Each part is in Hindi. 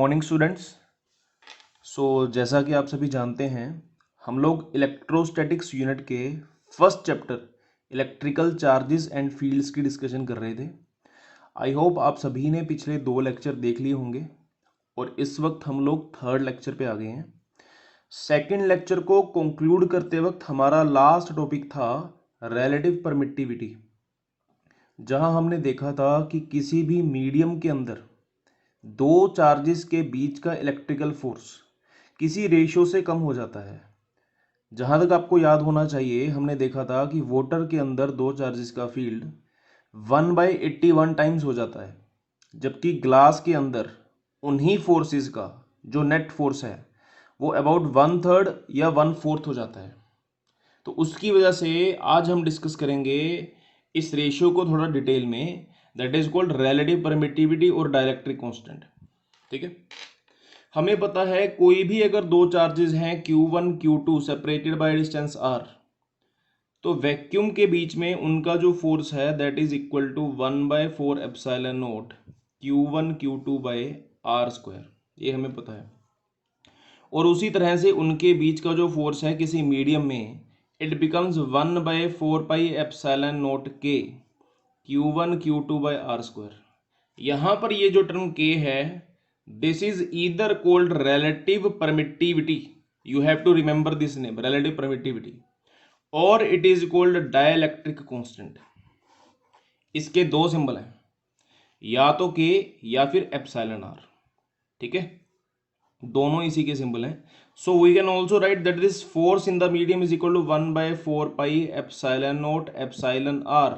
Morning students. जैसा कि आप सभी जानते हैं, हम लोग इलेक्ट्रोस्टैटिक्स यूनिट के first chapter electrical charges and fields की डिस्कशन कर रहे थे। आई होप आप सभी ने पिछले 2 लेक्चर देख लिए होंगे और इस वक्त हम लोग थर्ड लेक्चर पे आ गए हैं। सेकेंड लेक्चर को कंक्लूड करते वक्त हमारा लास्ट टॉपिक था रिलेटिव परमिटिविटी, जहां हमने देखा था कि किसी भी मीडियम के अंदर दो चार्जेस के बीच का इलेक्ट्रिकल फोर्स किसी रेशियो से कम हो जाता है। जहां तक आपको याद होना चाहिए, हमने देखा था कि वाटर के अंदर दो चार्जेस का फील्ड 1/81 टाइम्स हो जाता है, जबकि ग्लास के अंदर उन्हीं फोर्सेस का जो नेट फोर्स है वो अबाउट 1/3 या 1/4 हो जाता है। तो उसकी वजह से आज हम डिस्कस करेंगे इस रेशियो को थोड़ा डिटेल में, that is called relative permittivity और डाइलेक्ट्रिक कांस्टेंट। ठीक है, हमें पता है कोई भी अगर दो चार्जेस हैं Q1 Q2 separated by distance r, तो वैक्यूम के बीच में उनका जो फोर्स है that is equal to 1/4 epsilon naught Q1 Q2 by r square, ये हमें पता है। और उसी तरह से उनके बीच का जो फोर्स है किसी मीडियम में, it becomes 1/4 pi epsilon naught k Q1 Q2 by r square. यहाँ पर ये जो टर्म k है, this is either called relative permittivity, you have to remember this name, relative permittivity, or it is called dielectric constant। इसके दो सिंबल हैं, या तो k या फिर एप्सिलॉन r। ठीक है, दोनों इसी के सिंबल हैं। So we can also write that this force in the medium is equal to 1/4 pi epsilon naught epsilon r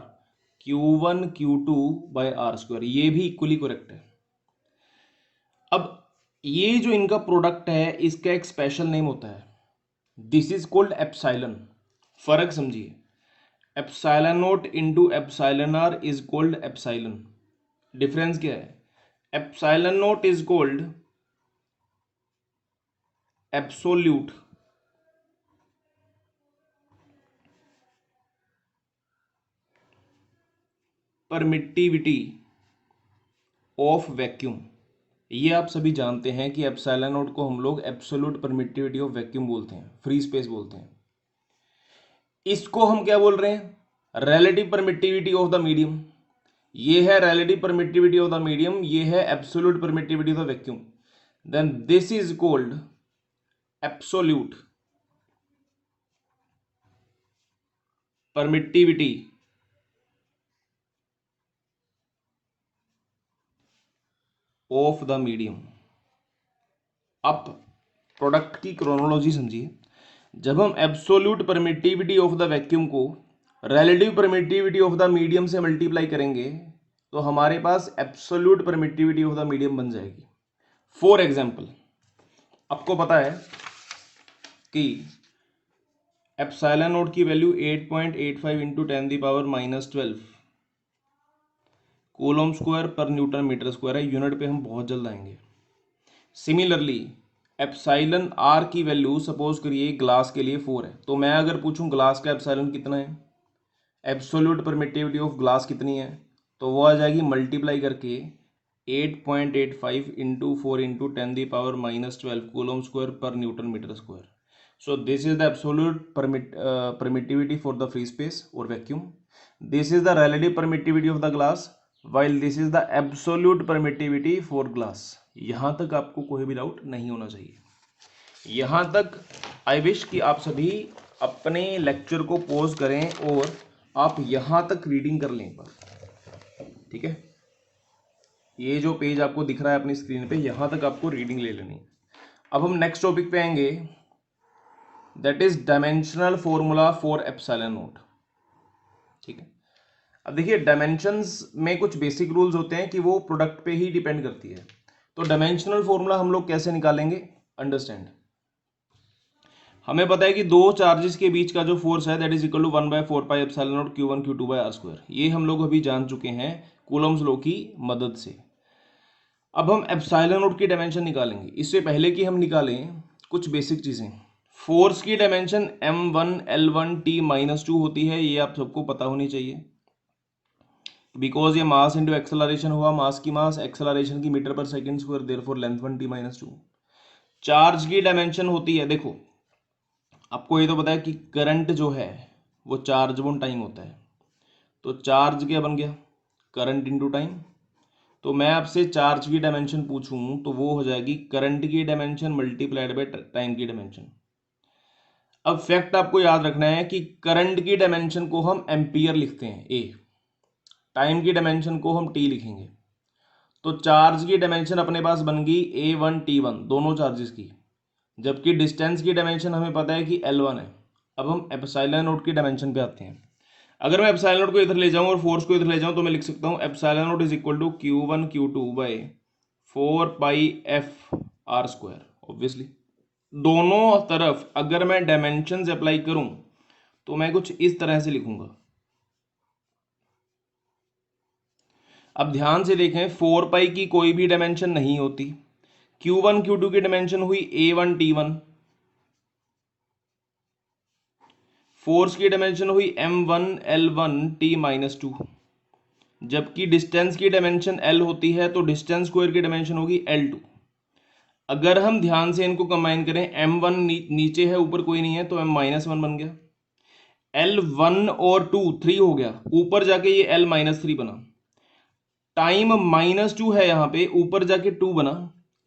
Q1 Q2 by r square, ये भी इक्वली करेक्ट है। अब ये जो इनका प्रोडक्ट है इसका एक स्पेशल नेम होता है, दिस इज कॉल्ड एप्सिलॉन। फर्क समझिए, epsilon naught into epsilon r is called epsilon. Difference क्या है? Epsilon naught is called absolute permittivity of vacuum. ये आप सभी जानते हैं कि एप्सिलॉन नॉट को हम लोग एब्सोल्यूट परमिटिविटी ऑफ वैक्यूम बोलते हैं, फ्री स्पेस बोलते हैं। इसको हम क्या बोल रहे हैं? Relative permittivity of the medium. ये है relative permittivity of the medium, ये है absolute permittivity of the vacuum. Then this is called absolute permittivity of the medium. अब प्रोडक्ट की क्रोनोलॉजी समझिए। जब हम absolute permittivity of the vacuum को relative permittivity of the medium से मल्टीप्लाई करेंगे तो हमारे पास absolute permittivity of the medium बन जाएगी। फॉर एग्जाम्पल, आपको पता है कि एप्सिलॉन नॉट की value 8.85 into 10⁻⁻12 coulomb square per newton metre square है। यूनिट पे हम बहुत जल्द आएंगे। सिमिलरली एप्सिलॉन आर की वैल्यू सपोज करिए ग्लास के लिए 4 है, तो मैं अगर पूछूं ग्लास का एप्सिलॉन कितना है, एब्सोल्यूट परमिटिविटी ऑफ ग्लास कितनी है, तो वो आ जाएगी मल्टीप्लाई करके 8.85 into 4 into 10⁻⁻12 coulomb square per newton metre square. So this is the absolute permittivity for the free space और vacuum. This is the relative permittivity of the glass, while this is the absolute permittivity for glass। यहां तक आपको कोई भी डाउट नहीं होना चाहिए। यहां तक आई विश कि आप सभी अपने लेक्चर को पॉज करें और आप यहां तक रीडिंग कर लें एक बार। ठीक है, ये जो पेज आपको दिख रहा है अपनी स्क्रीन पे, यहां तक आपको रीडिंग ले लेनी। अब हम नेक्स्ट टॉपिक पे आएंगे, that is dimensional formula for epsilon not. ठीक है, अब देखिए डायमेंशंस में कुछ बेसिक रूल्स होते हैं कि वो प्रोडक्ट पे ही डिपेंड करती है। तो डायमेंशनल फॉर्मूला हम लोग कैसे निकालेंगे? अंडरस्टैंड, हमें पता है कि दो चार्जेस के बीच का जो फोर्स है that is equal to 1/4 pi epsilon naught Q1 Q2 by r square. ये हम लोग अभी जान चुके हैं कूलम्स लॉ की मदद से। अब हम एप्सिलॉन नॉट की डायमेंशन निकालेंगे। इससे पहले कि हम निकालें कुछ बेसिक चीजें, फोर्स की डायमेंशन M1 L1 T-2 होती है, ये आप सबको पता होनी चाहिए। बिकॉज ये मास इंटू एक्सेलरेशन हुआ, मास की मास, एक्सेलरेशन की मीटर पर second square, therefore length 1 t - 2। Charge की डायमेंशन होती है, देखो आपको ये तो पता है कि करंट जो है वो चार्ज वन टाइम होता है, तो चार्ज क्या बन गया, करंट इंटू टाइम। तो मैं आपसे चार्ज की डायमेंशन पूछूं तो वो हो जाएगी करंट की डायमेंशन मल्टीप्लाइड बाय टाइम की डायमेंशन। अब फैक्ट आपको याद रखना है कि करंट की डायमेंशन को हम एम्पियर लिखते हैं ए, टाइम की डायमेंशन को हम टी लिखेंगे। तो चार्ज की डायमेंशन अपने पास बन गई A1 T1 दोनों चार्जेस की, जबकि डिस्टेंस की डायमेंशन हमें पता है कि L1 है। अब हम एप्सिलॉन नोट की डायमेंशन पे आते हैं। अगर मैं एप्सिलॉन नोट को इधर ले जाऊं और फोर्स को इधर ले जाऊं तो मैं लिख सकता हूं epsilon naught is equal to Q1 Q2 by 4 pi F R square. Obviously दोनों तरफ अगर मैं डायमेंशन अप्लाई करूं तो मैं कुछ इस तरह से लिखूंगा। अब ध्यान से देखें, 4 पाई की कोई भी डायमेंशन नहीं होती। Q1 Q2 की डायमेंशन हुई A1 T1, फोर्स की डायमेंशन हुई M1 L1 T-2, जबकि डिस्टेंस की डायमेंशन L होती है तो डिस्टेंस स्क्वायर की डायमेंशन होगी L2। अगर हम ध्यान से इनको कंबाइन करें, M1 नीचे है, ऊपर कोई नहीं है, तो M-1 बन गया। L1 और 2 3 हो गया, ऊपर जाके ये L-3 बना। टाइम -2 है यहाँ पे, ऊपर जाके 2 बना,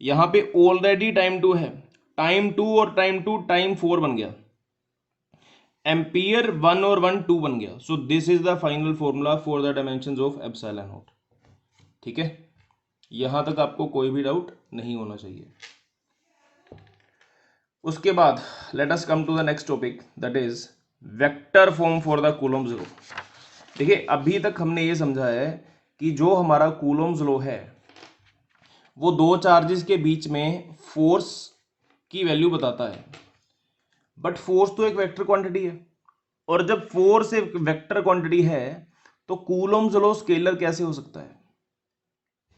यहाँ पे ऑलरेडी टाइम 2 है, टाइम 2 और टाइम 2 टाइम 4 बन गया। एम्पियर 1 और 1 2 बन गया। सो this is the final formula for the dimensions of epsilon not. ठीक है, यहां तक आपको कोई भी डाउट नहीं होना चाहिए। उसके बाद let us come to the next topic, that is vector form for the Coulomb's law. देखिए अभी तक हमने ये समझा है कि जो हमारा कूलम्ब्स लॉ है वो दो चार्जेस के बीच में फोर्स की वैल्यू बताता है, बट फोर्स तो एक वेक्टर क्वांटिटी है, और जब फोर्स एक वेक्टर क्वांटिटी है तो कूलम्ब्स लॉ स्केलर कैसे हो सकता है।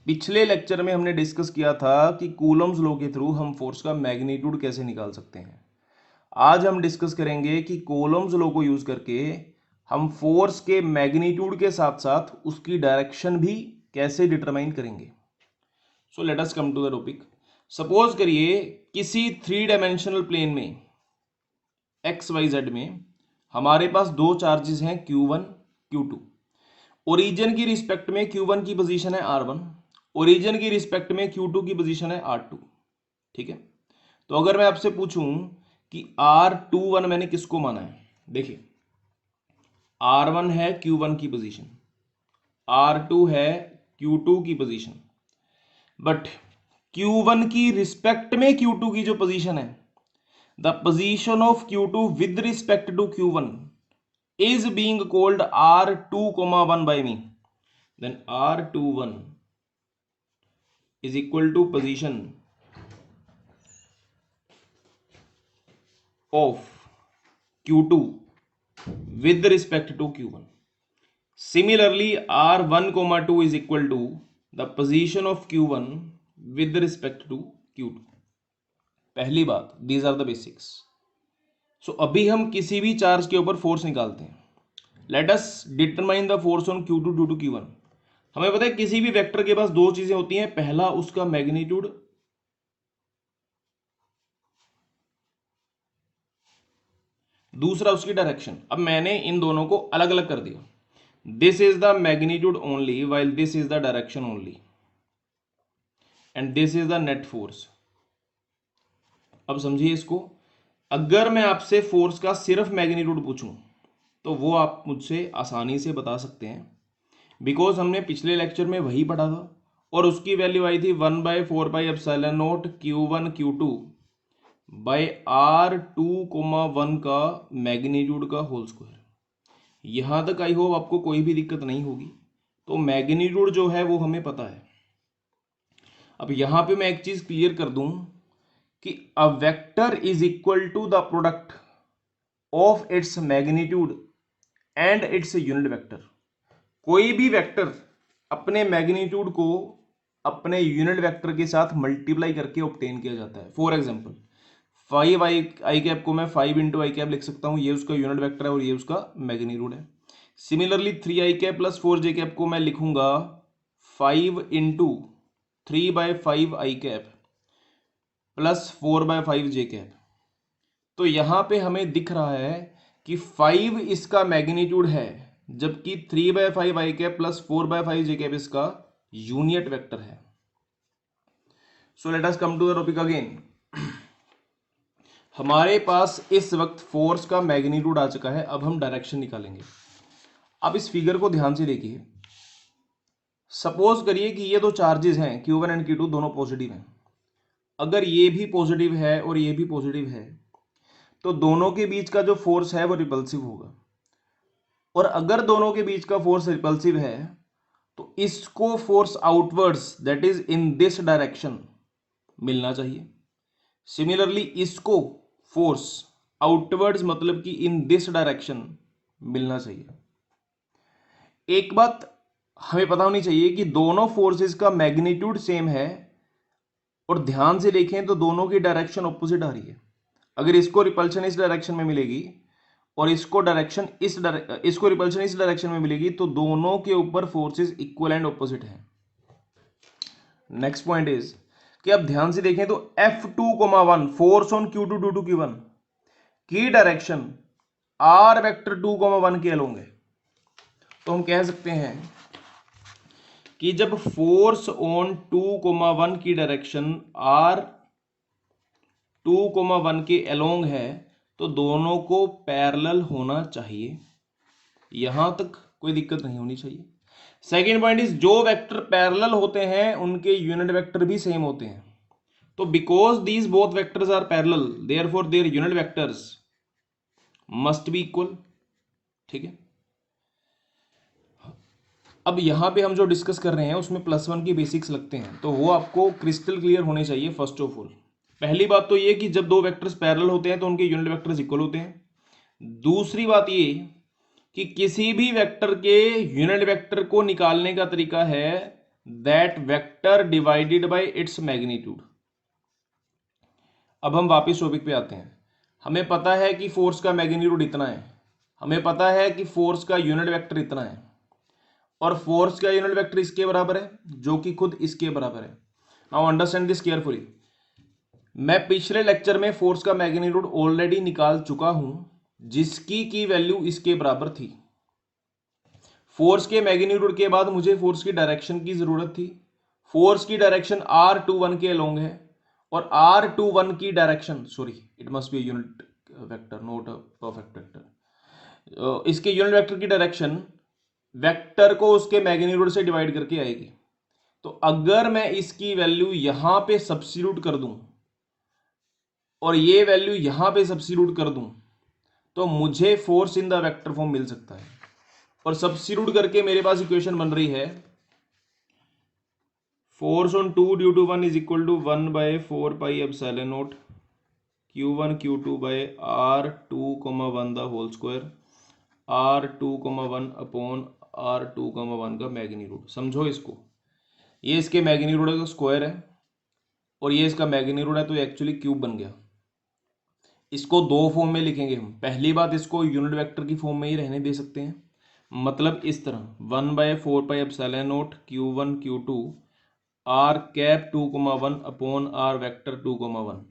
पिछले लेक्चर में हमने डिस्कस किया था कि कूलम्ब्स लॉ के थ्रू हम फोर्स का मैग्नीट्यूड कैसे निकाल सकते हैं। आज हम डिस्कस करेंगे कि कूलम्ब्स लॉ को यूज करके हम फोर्स के मैग्नीट्यूड के साथ साथ उसकी डायरेक्शन भी कैसे डिटरमाइन करेंगे। So let us come to the topic. Suppose करिए किसी 3 डायमेंशनल प्लेन में XYZ में हमारे पास दो चार्जेस हैं Q1 Q2। ओरिजिन की रिस्पेक्ट में Q1 की पोजीशन है R1, ओरिजिन की रिस्पेक्ट में Q2 की पोजीशन है R2। ठीक है, तो अगर मैं आपसे पूछूं कि R21 मैंने किसको माना है, देखिए R1 है Q1 की पोजीशन, R2 है Q2 की पोजीशन, बट Q1 की रिस्पेक्ट में Q2 की जो पोजीशन है, the position of Q2 with respect to Q1 is being called R2, 1 by me. Then R21 is equal to position of Q2 with respect to Q1. Similarly, R1, 2 is equal to the position of Q1 with respect to Q2. पहली बात, these are the basics. सो अभी हम किसी भी चार्ज के ऊपर फोर्स निकालते हैं। Let us determine the force on Q2 due to Q1। हमें पता है किसी भी वेक्टर के पास दो चीजें होती हैं, पहला उसका मैग्नीट्यूड, दूसरा उसकी डायरेक्शन। अब मैंने इन दोनों को अलग अलग कर दिया, this is the magnitude only while this is the direction only, and this is the net force. अब समझिए इसको, अगर मैं आपसे फोर्स का सिर्फ मैग्नीट्यूड पूछूं तो वो आप मुझसे आसानी से बता सकते हैं, बिकॉज हमने पिछले लेक्चर में वही पढ़ा था और उसकी वैल्यू आई थी 1/4 pi epsilon naught Q1 Q2 by R2, 1 का मैग्नीट्यूड का होल स्क्वायर। यहां तक आई होप आपको कोई भी दिक्कत नहीं होगी। तो मैग्नीट्यूड जो है वो हमें पता है। अब यहां पे मैं एक चीज क्लियर कर दूं कि a vector is equal to the product of its magnitude and its unit vector. कोई भी वेक्टर अपने मैग्नीट्यूड को अपने यूनिट वेक्टर के साथ मल्टीप्लाई करके ऑब्टेन किया जाता है। फॉर एग्जांपल 5 आई कैप को मैं 5 × आई कैप लिख सकता हूं, ये उसका यूनिट वेक्टर है और ये उसका मैग्नीट्यूड है। सिमिलरली 3i प्लस 4j को मैं लिखूंगा 5 इंटू 3/5i प्लस 4/5j। तो यहां पे हमें दिख रहा है कि 5 इसका मैग्नीट्यूड है, जबकि 3/5i प्लस 4/5j इसका यूनिट वेक्टर है। So let us come to the topic again. हमारे पास इस वक्त फोर्स का मैग्नीट्यूड आ चुका है, अब हम डायरेक्शन निकालेंगे। अब इस फिगर को ध्यान से देखिए। सपोज करिए कि ये दो चार्जेस हैं Q1 एंड Q2, दोनों पॉजिटिव हैं। अगर ये भी पॉजिटिव है और ये भी पॉजिटिव है तो दोनों के बीच का जो फोर्स है वो रिपल्सिव होगा। और अगर दोनों के बीच का फोर्स रिपल्सिव है तो इसको force outwards that is in this direction मिलना चाहिए। सिमिलरली इसको फोर्स आउटवर्ड्स मतलब कि इन दिस डायरेक्शन मिलना चाहिए। एक बात हमें पता होनी चाहिए कि दोनों फोर्सेस का मैग्नीट्यूड सेम है, और ध्यान से देखें तो दोनों की डायरेक्शन ऑपोजिट आ रही है। अगर इसको रिपल्शन इस डायरेक्शन में मिलेगी और इसको रिपल्शन इस डायरेक्शन में मिलेगी तो दोनों के ऊपर फोर्सेस इक्वल एंड ऑपोजिट है। नेक्स्ट पॉइंट इज कि अब ध्यान से देखें तो F2,1 force on Q2 due to Q1 की डायरेक्शन R(2,1) के अलोंग है। तो हम कह सकते हैं कि जब फोर्स ऑन 2,1 की डायरेक्शन R(2,1) के अलोंग है तो दोनों को पैरेलल होना चाहिए। यहां तक कोई दिक्कत नहीं होनी चाहिए। सेकेंड पॉइंट इज जो वेक्टर पैरेलल होते हैं उनके यूनिट वेक्टर भी सेम होते हैं। तो because these both vectors are parallel therefore their unit vectors must be equal. ठीक है, अब यहां पे हम जो डिस्कस कर रहे हैं उसमें +1 की बेसिक्स लगते हैं, तो वो आपको क्रिस्टल क्लियर होने चाहिए। फर्स्ट ऑफ ऑल पहली बात तो ये कि जब दो वेक्टर्स पैरेलल होते हैं तो उनके यूनिट वेक्टर्स इक्वल होते हैं। दूसरी बात ये कि किसी भी वेक्टर के यूनिट वेक्टर को निकालने का तरीका है that vector divided by its magnitude. अब हम वापस टॉपिक पे आते हैं। हमें पता है कि फोर्स का मैग्नीट्यूड इतना है, हमें पता है कि फोर्स का यूनिट वेक्टर इतना है, और फोर्स का यूनिट वेक्टर इसके बराबर है जो कि खुद इसके बराबर है। Now understand this carefully. मैं पिछले लेक्चर में फोर्स का मैग्नीट्यूड ऑलरेडी निकाल चुका हूं जिसकी की वैल्यू इसके बराबर थी। फोर्स के मैग्नीट्यूड के बाद मुझे फोर्स की डायरेक्शन की जरूरत थी। फोर्स की डायरेक्शन R(2,1) के अलोंग है, और R(2,1) की direction, sorry it must be unit vector not a perfect vector, इसके यूनिट वेक्टर की डायरेक्शन वेक्टर को उसके मैग्नीट्यूड से डिवाइड करके आएगी। तो अगर मैं इसकी वैल्यू यहां पे सब्स्टिट्यूट कर दूं और ये वैल्यू यहां पे सब्स्टिट्यूट कर दूं तो मुझे force in the vector form मिल सकता है। और सब्स्टिट्यूट करके मेरे पास इक्वेशन बन रही है force on 2 due to 1 is equal to 1/4πε0 Q1 Q2 by R(2,1) the whole square R(2,1) upon R(2,1) का मैग्नीट्यूड। समझो इसको, ये इसके मैग्नीट्यूड का स्क्वायर है और ये इसका मैग्नीट्यूड है, तो ये एक्चुअली क्यूब बन गया। इसको दो फॉर्म में लिखेंगे हम। पहली बात, इसको यूनिट वेक्टर की फॉर्म में ही रहने दे सकते हैं, मतलब इस तरह 1/4πε0 Q1 Q2 R(2,1) upon R(2,1).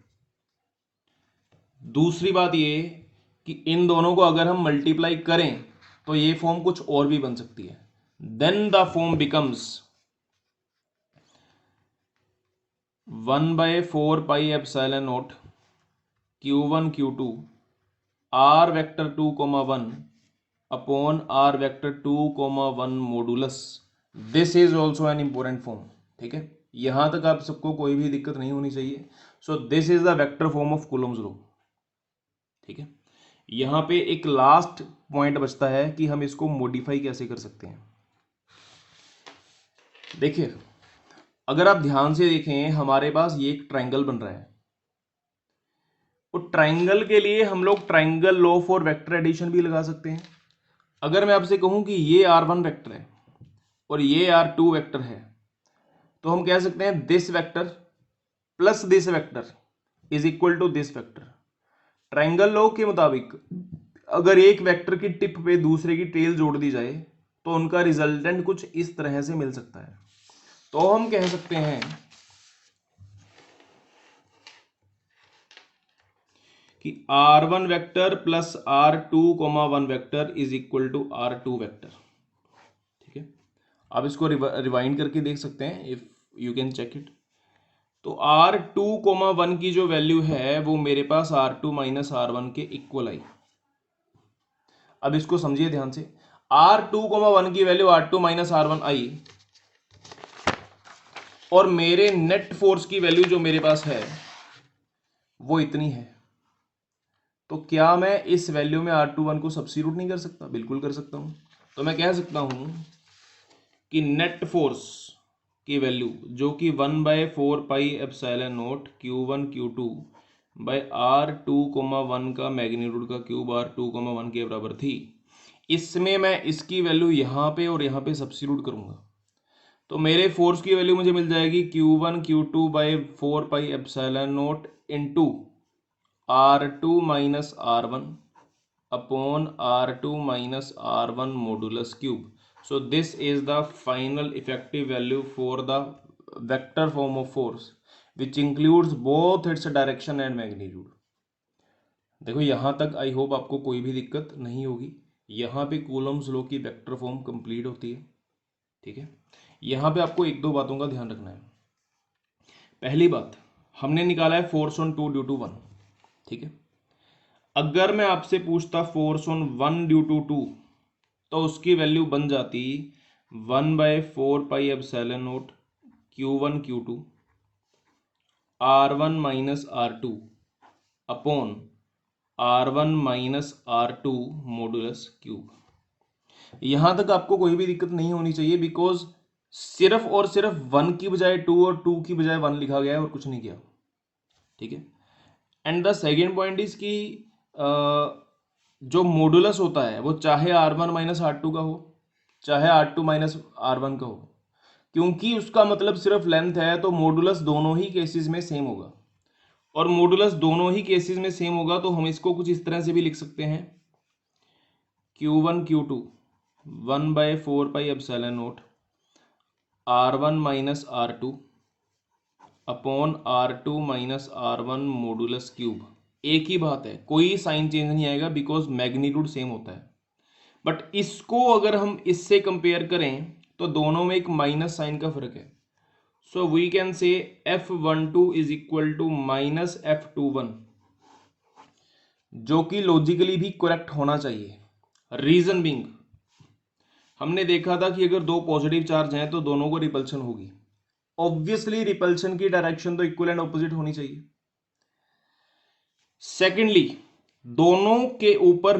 दूसरी बात ये कि इन दोनों को अगर हम मल्टीप्लाई करें तो ये फॉर्म कुछ और भी बन सकती है। Then the form becomes 1/4πε0 Q1 Q2 R(2,1) upon R(2,1) modulus. This is also an important form. ठीक है, यहां तक आप सबको कोई भी दिक्कत नहीं होनी चाहिए। सो this is the vector form of Coulomb's law. ठीक है, यहां पे एक लास्ट पॉइंट बचता है कि हम इसको मॉडिफाई कैसे कर सकते हैं। देखिए, अगर आप ध्यान से देखें हमारे पास ये एक ट्रायंगल बन रहा है, और ट्रायंगल के लिए हम लोग triangle law for vector addition भी लगा सकते हैं। अगर मैं आपसे कहूं कि ये R1 वेक्टर है और ये R2 वेक्टर है, तो हम कह सकते हैं this vector plus this vector is equal to this vector. Triangle law के मुताबिक अगर एक वेक्टर की टिप पे दूसरे की टेल जोड़ दी जाए तो उनका रिजल्टेंट कुछ इस तरह से मिल सकता है। तो हम कह सकते हैं कि r1 vector plus r2 1 vector is equal to r2 vector. ठीक है, आप इसको रिवाइंड करके देख सकते हैं, if you can check it. तो r2 1 की जो वैल्यू है वो मेरे पास r2 माइनस r1 के इक्वल आई। अब इसको समझिए ध्यान से, r2 1 की वैल्यू r2 माइनस r1 आई और मेरे नेट फोर्स की वैल्यू जो मेरे पास है वो इतनी है। तो क्या मैं इस वैल्यू में r21 को सब्स्टिट्यूट नहीं कर सकता? बिल्कुल कर सकता हूं। तो मैं कह सकता हूं कि नेट फोर्स की वैल्यू जो कि 1/4 pi epsilon naught Q1 Q2 by R2 1 का मैग्नीट्यूड का क्यूब R2 1 के बराबर थी, इसमें मैं इसकी वैल्यू यहाँ पे और यहाँ पे सब्स्टिट्यूट करूँगा तो मेरे फोर्स की वैल्यू मुझे मिल जाएगी Q1 Q2 by 4 pi epsilon naught into R2 minus R1 upon R2 minus R1 modulus cube. So this is the final effective value for the vector form of force which includes both its direction and magnitude। देखो यहाँ तक आई होप आपको कोई भी दिक्कत नहीं होगी। यहाँ पे कूलम्स लॉ की वेक्टर फॉर्म कंप्लीट होती है। ठीक है, यहाँ पे आपको एक दो बातों का ध्यान रखना है। पहली बात, हमने निकाला है फोर्स ऑन 2 ड्यू टू 1। ठीक है, अगर मैं आपसे पूछता फोर्स ऑन 1 ड्यू टू 2 तो उसकी वैल्यू बन जाती 1/4 pi epsilon naught Q1 Q2 R1 minus R2 upon R1 minus R2 modulus cube. यहां तक आपको कोई भी दिक्कत नहीं होनी चाहिए बिकॉज सिर्फ और सिर्फ 1 की बजाय 2 और 2 की बजाय 1 लिखा गया है और कुछ नहीं किया। ठीक है, and the second point is कि जो मॉडुलस होता है वो चाहे R1 माइनस R2 का हो चाहे R2 माइनस R1 का हो, क्योंकि उसका मतलब सिर्फ लेंथ है तो मॉडुलस दोनों ही केसेस में सेम होगा। और मॉडुलस दोनों ही केसेस में सेम होगा तो हम इसको कुछ इस तरह से भी लिख सकते हैं Q1 Q2 1/4 pi epsilon not R1 minus R2 upon R2 minus R1 modulus cube. एक ही बात है, कोई साइन चेंज नहीं आएगा बिकॉज मैग्नीट्यूड सेम होता है। बट इसको अगर हम इससे कंपेयर करें तो दोनों में एक माइनस साइन का फर्क है। सो we can say F12 is equal to minus F21, जो कि लॉजिकली भी करेक्ट होना चाहिए। रीजन बिंग, हमने देखा था कि अगर दो पॉजिटिव चार्ज हैं तो दोनों को रिपल्शन होगी। ऑब्वियसली रिपल्शन की डायरेक्शन तो इक्वल एंड ऑपोजिट होनी चाहिए। सेकेंडली, दोनों के ऊपर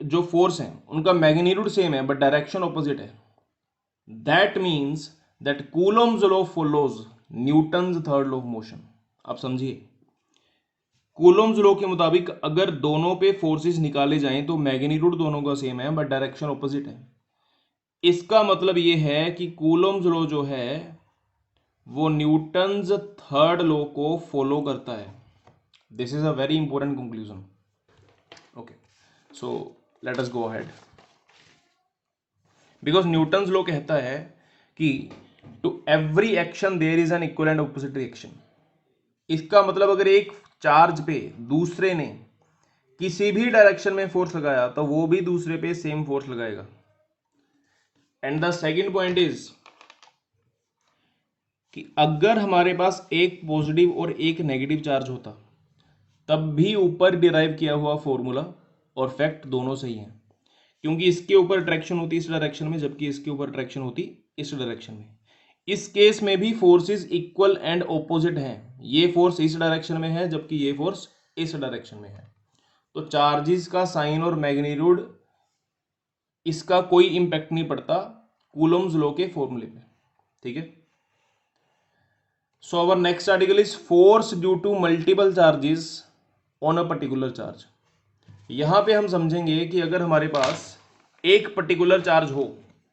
जो फोर्स है उनका मैग्नीट्यूड सेम है बट डायरेक्शन ऑपोजिट है। That means that Coulomb's law follows Newton's third law of motion. आप समझिए, कूलम्स लॉ के मुताबिक अगर दोनों पे फोर्सेस निकाले जाएं तो मैग्नीट्यूड दोनों का सेम है बट डायरेक्शन ऑपोजिट है। इसका मतलब ये है कि कूलम्स लॉ जो है वो न्यूटन्स थर्ड लॉ को फॉलो करता है। This is a very important conclusion. Okay, so let us go ahead. Because Newton's law कहता है कि to every action there is an equal and opposite reaction. इसका मतलब अगर एक चार्ज पे दूसरे ने किसी भी डायरेक्शन में फोर्स लगाया तो वो भी दूसरे पे सेम फोर्स लगाएगा। And the second point is कि अगर हमारे पास एक पॉजिटिव और एक नेगेटिव चार्ज होता तब भी ऊपर डिराइव किया हुआ फॉर्मूला और फैक्ट दोनों सही है, क्योंकि इसके ऊपर अट्रैक्शन होती इस डायरेक्शन में जबकि इसके ऊपर अट्रैक्शन होती इस डायरेक्शन में। इस केस में भी फोर्सेस इक्वल एंड ऑपोजिट हैं। ये फोर्स इस डायरेक्शन में है जबकि ये फोर्स इस डायरेक्शन में है। तो चार्जेस का साइन और मैग्नीट्यूड इसका कोई इंपैक्ट नहीं पड़ता कूलम्स लॉ के फॉर्मूले पे। ठीक है, so our next article is force due to multiple charges on a particular charge. यहां पे हम समझेंगे कि अगर हमारे पास एक पर्टिकुलर चार्ज हो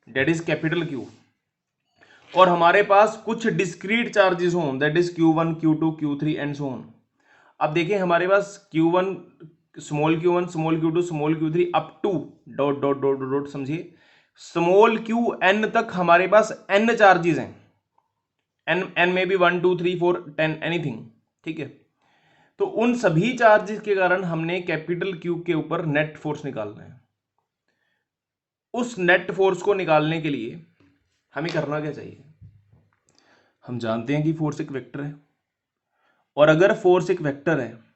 दैट इज कैपिटल Q और हमारे पास कुछ डिस्क्रीट चार्जेस हों that is Q1 Q2 Q3 and so on. अब देखें हमारे पास Q1 small Q1 small Q2 small Q3 up to dot dot dot dot, समझिए स्मॉल Qn तक हमारे पास n चार्जेस हैं, n में भी 1 2 3 4 10 एनीथिंग, ठीक है। तो उन सभी चार्जेस के कारण हमने कैपिटल Q के ऊपर नेट फोर्स निकालना है। उस नेट फोर्स को निकालने के लिए हमें करना क्या चाहिए? हम जानते हैं कि फोर्स एक वेक्टर है, और अगर फोर्स एक वेक्टर है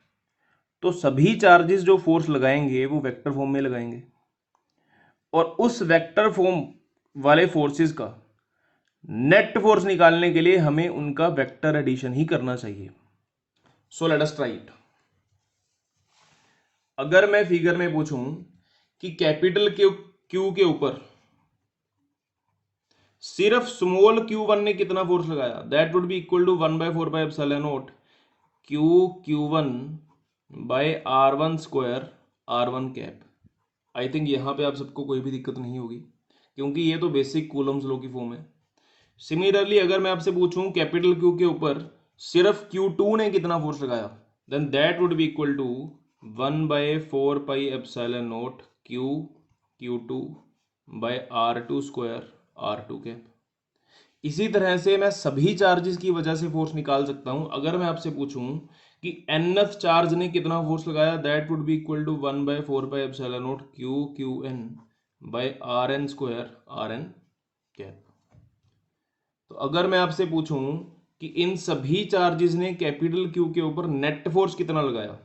तो सभी चार्जेस जो फोर्स लगाएंगे वो वेक्टर फॉर्म में लगाएंगे, और उस वेक्टर फॉर्म वाले फोर्सेस का नेट फोर्स निकालने के लिए हमें उनका वेक्टर एडिशन ही करना चाहिए। सो लेट अस ट्राई इट। अगर मैं फिगर में पूछूं कि कैपिटल क्यू के ऊपर सिर्फ स्मॉल Q1 ने कितना फोर्स लगाया, that would be equal to 1/4 Q1 by R1 square R1 cap. I think यहां पे आप सबको कोई भी दिक्कत नहीं होगी, क्योंकि ये तो बेसिक कूलम्स लॉ की फॉर्म है। सिमिलरली अगर मैं आपसे पूछूं कैपिटल Q के ऊपर सिर्फ Q2 ने कितना फोर्स लगाया, then that would be equal to 1/4 Q2 by R2 square R2 cap. इसी तरह से मैं सभी चार्जेस की वजह से फोर्स निकाल सकता हूं। अगर मैं आपसे पूछूं कि nth चार्ज ने कितना फोर्स लगाया, that would be equal to 1/4 QQn by RN square RN cap. तो अगर मैं आपसे पूछूं कि इन सभी चार्जेस ने कैपिटल Q के ऊपर नेट फोर्स कितना लगाया,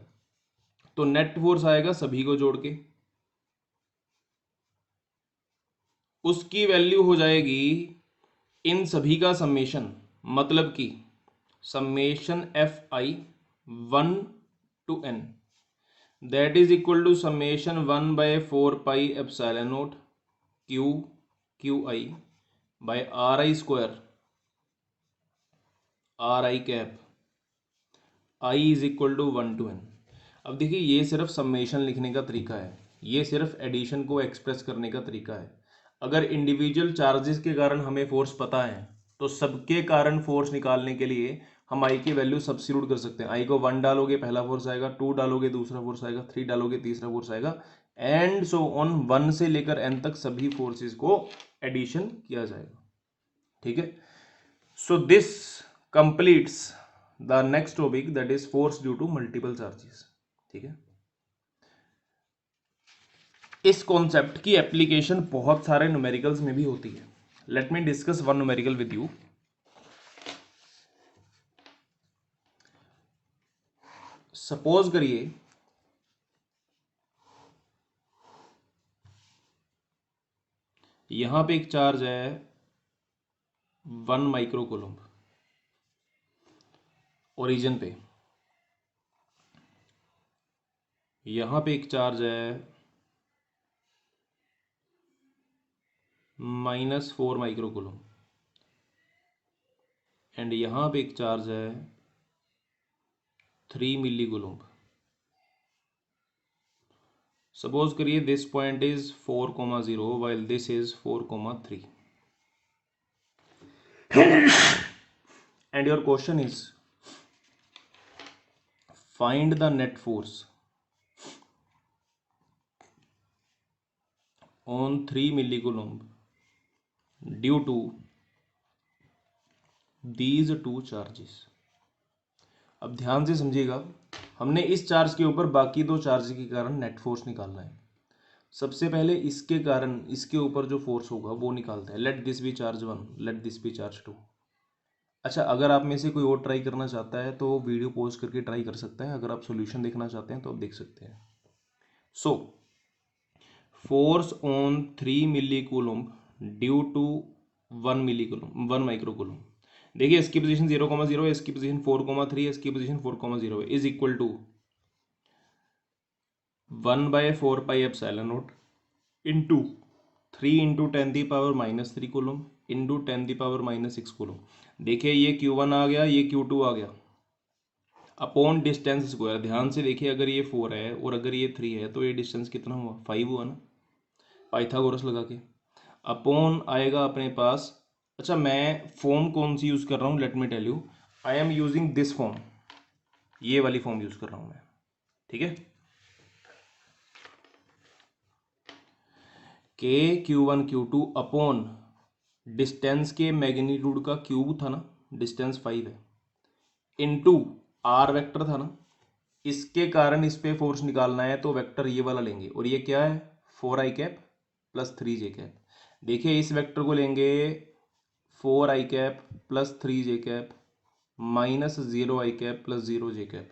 तो नेट फोर्स आएगा सभी को जोड़ के, उसकी वैल्यू हो जाएगी इन सभी का समेशन, मतलब कि summation Fi 1 to n, that is equal to summation 1/4 QQi by RI square RI cap I is equal to 1 to n। अब देखिए ये सिर्फ समेशन लिखने का तरीका है, ये सिर्फ एडिशन को एक्सप्रेस करने का तरीका है। अगर इंडिविजुअल चार्जेस के कारण हमें फोर्स पता है तो सबके कारण फोर्स निकालने के लिए हम आई की वैल्यू सब्स्टिट्यूट कर सकते हैं। आई को 1 डालोगे पहला फोर्स आएगा, 2 डालोगे दूसरा फोर्स आएगा, 3 डालोगे तीसरा फोर्स आएगा, एंड सो ऑन 1 से लेकर n तक सभी फोर्सेस को एडिशन किया जाएगा, ठीक है। So this completes the next topic, that is force due to multiple charges, ठीक है। इस कॉन्सेप्ट की एप्लीकेशन बहुत सारे न्यूमेरिकल्स में भी होती है। Let me discuss one numerical with you. Suppose करिए यहां पे एक चार्ज है 1 माइक्रो कूलम्ब ओरिजिन पे, यहां पे एक चार्ज है -4 माइक्रो कूलम्ब, एंड यहां पे एक चार्ज है 3 मिली कूलम्ब। सपोज करिए this point is 4,0 while this is 4,3 and your question is find the net force on 3 millicoulomb due to these two charges। अब ध्यान से समझिएगा, हमने इस चार्ज के ऊपर बाकी दो चार्ज के कारण नेट फोर्स निकालना है। सबसे पहले इसके कारण इसके ऊपर जो फोर्स होगा वो निकालते हैं। Let this B charge 1, let this B charge 2। अच्छा, अगर आप में से कोई और ट्राई करना चाहता है तो वीडियो पॉज करके ट्राई कर सकता है। अगर आप सॉल्यूशन देखना चाहते हैं तो आप देख सकते हैं। So force on 3 milli coulomb due to 1 milli coulomb 1 micro coulomb. देखिए इसकी पोजीशन 0,0 है, इसकी पोजीशन 4,3 है, इसकी पोजीशन 4,0 है, is equal to 1/4 into 3 into 10⁻³ coulomb into 10⁻⁻6 coulomb. देखिए ये Q1 आ गया, ये Q2 आ गया, अपॉन डिस्टेंस स्क्वायर। ध्यान से देखिए, अगर ये 4 है और अगर ये 3 है तो ये डिस्टेंस कितना हुआ, 5 हुआ ना, पाइथागोरस लगा के। अपॉन आएगा अपने पास, अच्छा मैं फॉर्म कौन सी यूज़ कर रहा हूँ, let me tell you, I am using this form, ये वाली फॉर्म यूज़ कर रहा हूँ मैं, ठीक है। Q1 Q2 अपॉन डिस्टेंस के मैग्नीट्यूड का क्यूब था ना, डिस्टेंस 5 है, इनटू आर वेक्टर था ना, इसके कारण इस पे फोर्स निकालना है तो वेक्टर ये वाला लेंगे, और ये क्या है 4i cap plus 3j cap. देखिए इस वेक्टर को लेंगे 4i cap plus 3j cap minus 0i cap plus 0j cap,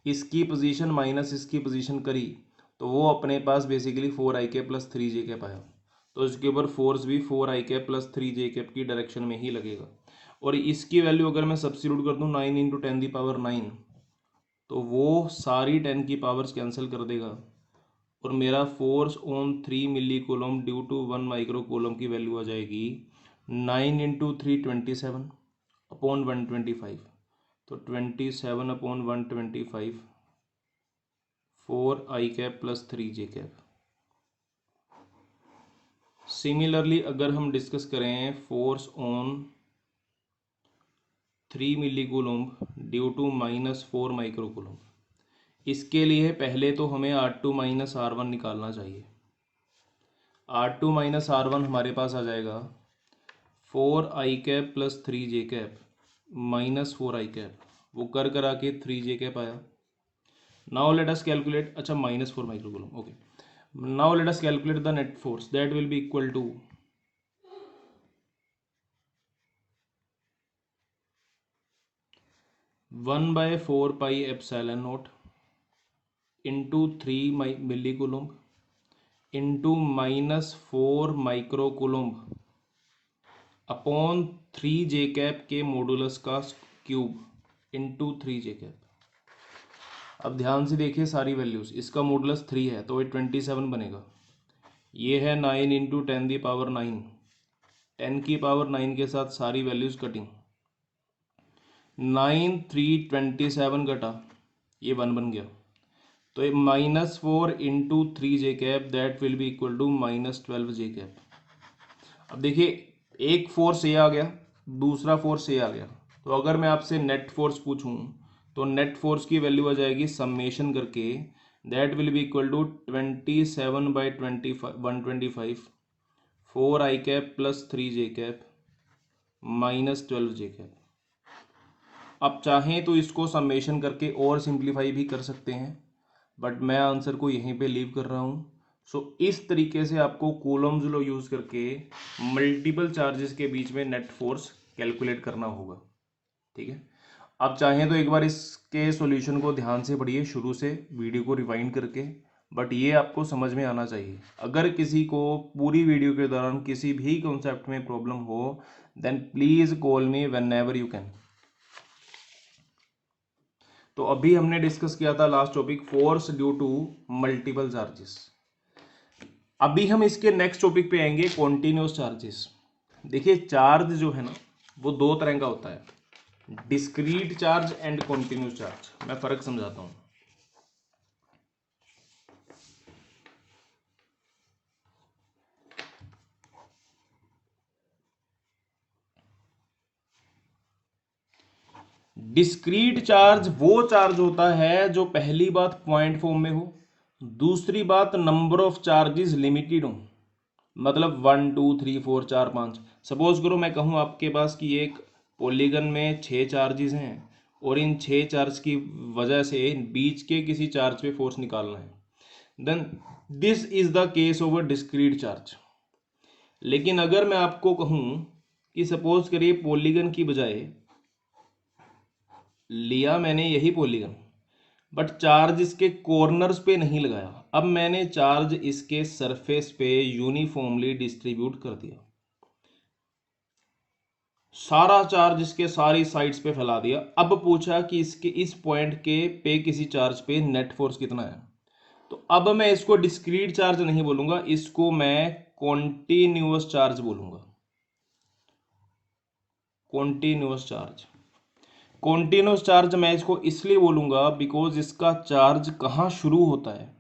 इसकी पोजीशन माइनस इसकी पोजीशन करी तो वो अपने पास basically 4i cap plus 3j cap आया, तो इसके ऊपर फोर्स भी 4i cap plus 3j cap की डायरेक्शन में ही लगेगा। और इसकी वैल्यू अगर मैं सब्स्टिट्यूट कर दूं 9 इंटू 10 की पावर 9, तो वो सारी 10 की पावर्स कैंसिल कर देगा और मेरा force on 3 milli coulomb due to 1 micro coulomb की वैल्यू आ जाएगी 9 इंटू 3 27 अपॉन 125, तो 27 upon 125 4i cap plus 3j cap. Similarly अगर हम डिस्कस करें force on 3 milli coulomb due to -4 micro coulomb, इसके लिए पहले तो हमें R2 माइनस R1 निकालना चाहिए। R2 माइनस R1 हमारे पास आ जाएगा 4i cap plus 3j cap minus 4i cap, वो कर आके 3j कैप आया। नाउ लेट अस कैलकुलेट, अच्छा -4 micro coulomb, okay. Now let us calculate the net force, that will be equal to 1/4 pi epsilon naught into 3 milli coulomb into -4 micro coulomb upon 3j cap के मॉडुलस का क्यूब इंटू 3j कैप। अब ध्यान से देखिए सारी वैल्यूज, इसका मॉडुलस 3 है तो ये 27 बनेगा, ये है 9 इंटू 10 की पावर 9, 10 की पावर 9 के साथ सारी वैल्यूज कटिंग, 9 3 27 घटा ये 1 बन गया, तो ये -4 into 3j cap that will be equal to -12j cap. अब देखिए एक फोर्स ये आ गया, दूसरा फोर्स ये आ गया, तो अगर मैं आपसे नेट फोर्स पूछूं तो नेट फोर्स की वैल्यू आ जाएगी समेशन करके, that will be equal to 27/125 4i cap plus 3j cap minus 12j cap. आप चाहें तो इसको समेशन करके और सिंप्लीफाई भी कर सकते हैं, बट मैं आंसर को यहीं पे लीव कर रहा हूँ। सो इस तरीके से आपको कूलम्स लॉ यूज़ करके मल्टीपल चार्जेस के बीच में नेट फोर्स कैलकुलेट करना होगा, ठीक है। आप चाहें तो एक बार इसके सॉल्यूशन को ध्यान से पढ़िए शुरू से वीडियो को रिवाइंड करके, बट ये आपको समझ में आना चाहिए। अगर किसी को पूरी वीडियो के दौरान किसी भी कॉन्सेप्ट में प्रॉब्लम हो then please call me whenever you can. तो अभी हमने डिस्कस किया था last topic force due to multiple charges. अभी हम इसके नेक्स्ट टॉपिक पे आएंगे कॉन्टिन्यूस चार्जेस। देखिए चार्ज जो है ना वो दो तरह का होता है, discrete charge and continuous charge. मैं फर्क समझाता हूं। डिस्क्रीट चार्ज वो चार्ज होता है जो पहली बात पॉइंट फॉर्म में हो, दूसरी बात नंबर ऑफ चार्जेस लिमिटेड हो, मतलब 1 2 3 4 4 5। सपोज करो मैं कहूँ आपके पास कि एक पॉलीगन में 6 चार्जेस हैं और इन 6 चार्ज की वजह से बीच के किसी चार्ज पे फोर्स निकालना है, then this is the case of a discrete charge. लेकिन अगर मैं आपको कहूँ कि सपोज करिए पॉलीगन की बजाय लिया मैंने यही पॉलीगन, बट चार्ज इसके कॉर्नर्स पे नहीं लगाया, अब मैंने चार्ज इसके सरफेस पे यूनिफॉर्मली डिस्ट्रीब्यूट कर दिया, सारा चार्ज इसके सारी साइड्स पे फैला दिया। अब पूछा कि इसके इस पॉइंट के पे किसी चार्ज पे नेट फोर्स कितना है, तो अब मैं इसको डिस्क्रीट चार्ज नहीं बोलूंगा, इसको मैं कॉन्टिन्यूअस चार्ज बोलूंगा। कॉन्टिन्यूअस चार्ज, कॉन्टिन्यूस चार्ज मैं इसको इसलिए बोलूंगा बिकॉज इसका चार्ज कहाँ शुरू होता है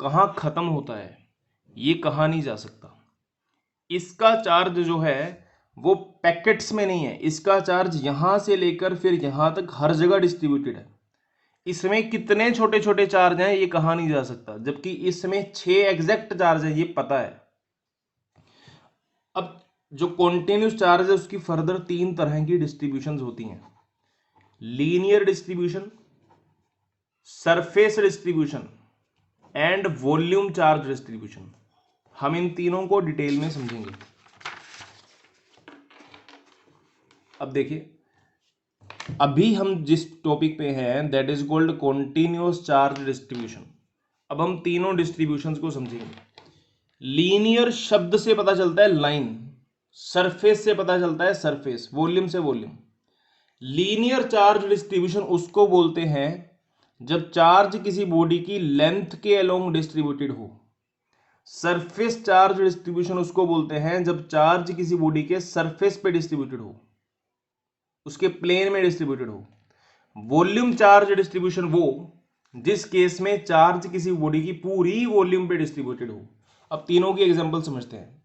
कहाँ खत्म होता है ये कहा नहीं जा सकता। इसका चार्ज जो है वो पैकेट्स में नहीं है, इसका चार्ज यहां से लेकर फिर यहां तक हर जगह डिस्ट्रीब्यूटेड है। इसमें कितने छोटे छोटे चार्ज हैं ये कहा नहीं जा सकता, जबकि इसमें 6 एग्जैक्ट चार्ज है ये पता है। अब जो कॉन्टिन्यूस चार्ज है उसकी फर्दर 3 तरह की डिस्ट्रीब्यूशंस होती हैं, linear distribution, surface distribution and volume charge distribution. हम इन तीनों को डिटेल में समझेंगे। अब देखिए, अभी हम जिस टॉपिक पे हैं that is called continuous charge distribution. अब हम तीनों डिस्ट्रीब्यूशंस को समझेंगे। लीनियर शब्द से पता चलता है लाइन, सरफेस से पता चलता है सरफेस, वॉल्यूम से वॉल्यूम। लीनियर चार्ज डिस्ट्रीब्यूशन उसको बोलते हैं जब चार्ज किसी बॉडी की लेंथ के अलोंग डिस्ट्रीब्यूटेड हो। सरफेस चार्ज डिस्ट्रीब्यूशन उसको बोलते हैं जब चार्ज किसी बॉडी के सरफेस पे डिस्ट्रीब्यूटेड हो, उसके प्लेन में डिस्ट्रीब्यूटेड हो। वॉल्यूम चार्ज डिस्ट्रीब्यूशन वो जिस केस में चार्ज किसी बॉडी की पूरी वॉल्यूम पे डिस्ट्रीब्यूटेड हो। अब तीनों की एग्जांपल समझते हैं।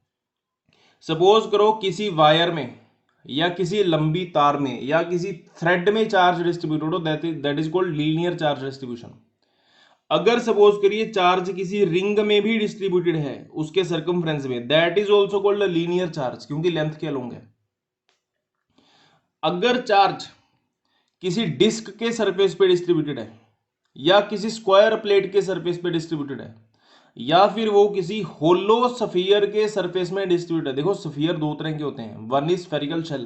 सपोज करो किसी वायर में या किसी लंबी तार में या किसी थ्रेड में चार्ज डिस्ट्रीब्यूटेड हो, that is called linear charge distribution. अगर सपोज करिए चार्ज किसी रिंग में भी डिस्ट्रीब्यूटेड है उसके सर्कमफ्रेंस में, that is also called linear charge, क्योंकि लेंथ के अलोंग है। अगर चार्ज किसी डिस्क के सरफेस पे डिस्ट्रीब्यूटेड है या किसी स्क्वायर प्लेट के सरफेस पे डिस्ट्रीब्यूटेड है या फिर वो किसी होलो स्फीयर के सरफेस में डिस्ट्रीब्यूटेड है। देखो स्फीयर दो तरह के होते हैं, one is spherical shell,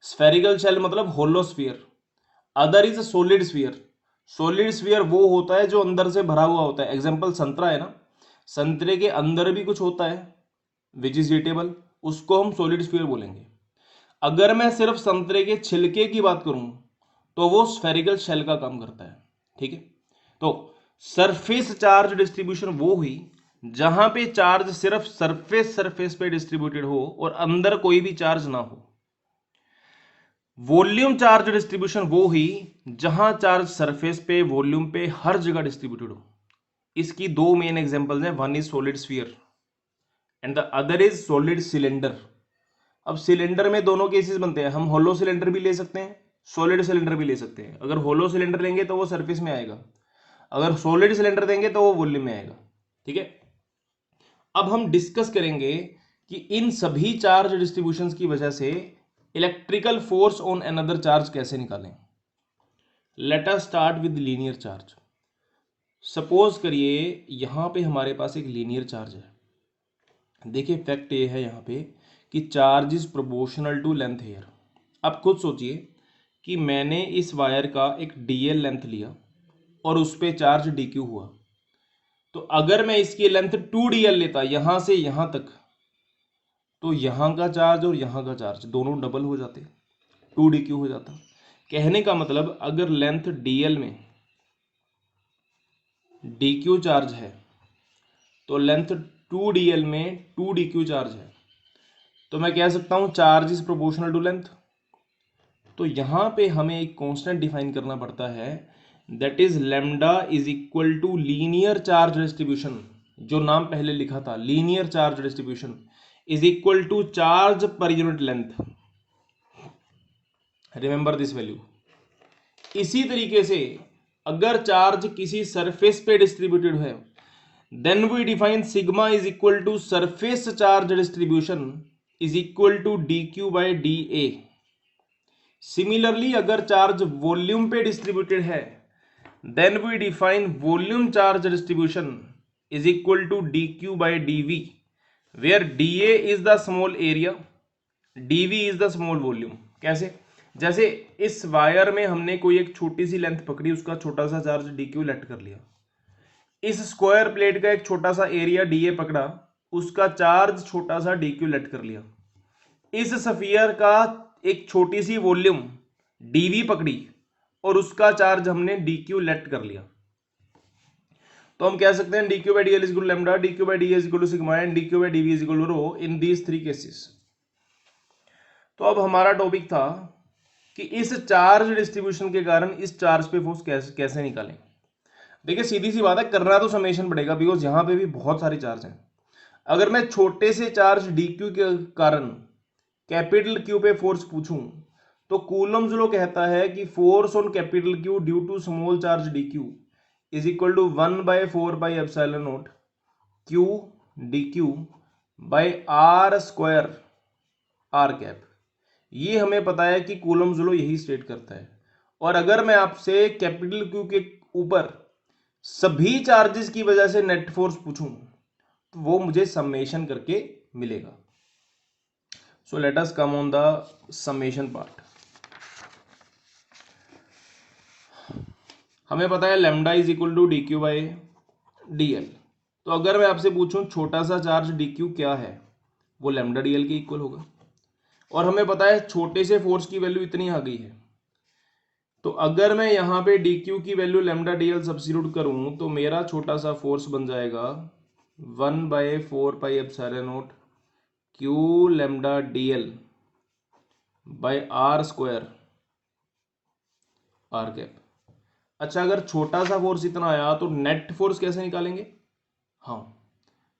spherical shell मतलब hollow sphere, other is solid sphere. Solid sphere वो होता है जो अंदर से भरा हुआ होता है। एग्जांपल संतरा है ना, संतरे के अंदर भी कुछ होता है विच इज ईटेबल, उसको हम सॉलिड स्फीयर बोलेंगे। अगर मैं सिर्फ संतरे के छिलके की बात करूं तो वो स्फेरिकल शेल का काम करता है। ठीक है, तो सरफेस चार्ज डिस्ट्रीब्यूशन वो हुई जहां पे चार्ज सिर्फ सरफेस पे डिस्ट्रीब्यूटेड हो और अंदर कोई भी चार्ज ना हो। वॉल्यूम चार्ज डिस्ट्रीब्यूशन वो हुई जहां चार्ज सरफेस पे, वॉल्यूम पे, हर जगह डिस्ट्रीब्यूटेड हो। इसकी दो मेन एग्जांपल्स हैं, one is solid sphere and the other is solid cylinder. अब सिलेंडर में दोनों केसेस बनते हैं, हम होलो सिलेंडर भी ले सकते हैं, सॉलिड सिलेंडर भी ले सकते हैं। अगर होलो सिलेंडर लेंगे तो वो सरफेस में आएगा, अगर सॉलिड सिलेंडर देंगे तो वो वॉल्यूम में आएगा। ठीक है, अब हम डिस्कस करेंगे कि इन सभी चार्ज डिस्ट्रीब्यूशंस की वजह से electrical force on another charge कैसे निकालें। Let us start with linear charge. Suppose करिए यहां पे हमारे पास एक लीनियर चार्ज है। देखिए फैक्ट ये है यहां पे कि charge is proportional to length here. अब खुद सोचिए कि मैंने इस वायर का एक डीएल लेंथ लिया और उस पर चार्ज डीक्यू हुआ, तो अगर मैं इसकी लेंथ 2dl लेता यहां से यहां तक, तो यहां का चार्ज और यहां का चार्ज दोनों डबल हो जाते, 2dq हो जाता। कहने का मतलब अगर लेंथ dl में dq चार्ज है तो लेंथ 2dl में 2dq चार्ज है, तो मैं कह सकता हूं charge is proportional to length. तो यहां पे हमें एक कांस्टेंट डिफाइन करना पड़ता है, that is lambda is equal to linear charge distribution. जो नाम पहले लिखा था linear charge distribution is equal to charge per unit length. Remember this value. इसी तरीके से अगर चार्ज किसी सरफेस पे डिस्ट्रीब्यूटेड है then we define sigma is equal to surface charge distribution is equal to dq by dA। Similarly अगर चार्ज वॉल्यूम पे डिस्ट्रीब्यूटेड है then we define volume charge distribution is equal to dq by dV, where dA is the small area, dV is the small volume. कैसे? जैसे इस वायर में हमने कोई एक छोटी सी लेंथ पकड़ी, उसका छोटा सा चार्ज dq लेट कर लिया। इस स्क्वायर प्लेट का एक छोटा सा एरिया dA पकड़ा, उसका चार्ज छोटा सा dq लेट कर लिया। इस स्फीयर का एक छोटी सी वॉल्यूम dV पकड़ी और उसका चार्ज हमने dq लेट कर लिया। तो हम कह सकते हैं dq by dl is equal to lambda, dq by dA is equal to sigma and dq by dV is equal to rho in these three cases। तो अब हमारा टॉपिक था कि इस चार्ज डिस्ट्रीब्यूशन के कारण इस चार्ज पे फोर्स कैसे निकालें। देखिए सीधी सी बात है, करना तो समेशन पड़ेगा बिकॉज यहां पे भी बहुत सारे चार्ज हैं। अगर मैं छोटे से चार्ज dq के कारण कैपिटल Q पे फोर्स पूछूं तो कूलम्स लॉ कहता है कि force on capital Q due to small charge dq is equal to 1/4 by epsilon naught q dq by r square r cap. ये हमें पता है कि कूलम्स लॉ यही स्टेट करता है। और अगर मैं आपसे कैपिटल क्यू के ऊपर सभी चार्जेस की वजह से नेट फोर्स पूछूं तो वो मुझे समेशन करके मिलेगा। So let us come on the summation part. हमें पता है lambda is equal to D Q by D L. तो अगर मैं आपसे पूछूं छोटा सा चार्ज डी क्यू क्या है, वो लैम्डा डी एल के इक्वल होगा। और हमें पता है छोटे से फोर्स की वैल्यू इतनी आ गई है, तो अगर मैं यहाँ पे डी क्यू की value lambda D L substitute करूँ तो मेरा छोटा सा फोर्स बन जाएगा 1/4πε0 Q lambda D L by R square R cap. अच्छा, अगर छोटा सा फोर्स इतना आया तो नेट फोर्स कैसे निकालेंगे? हाँ,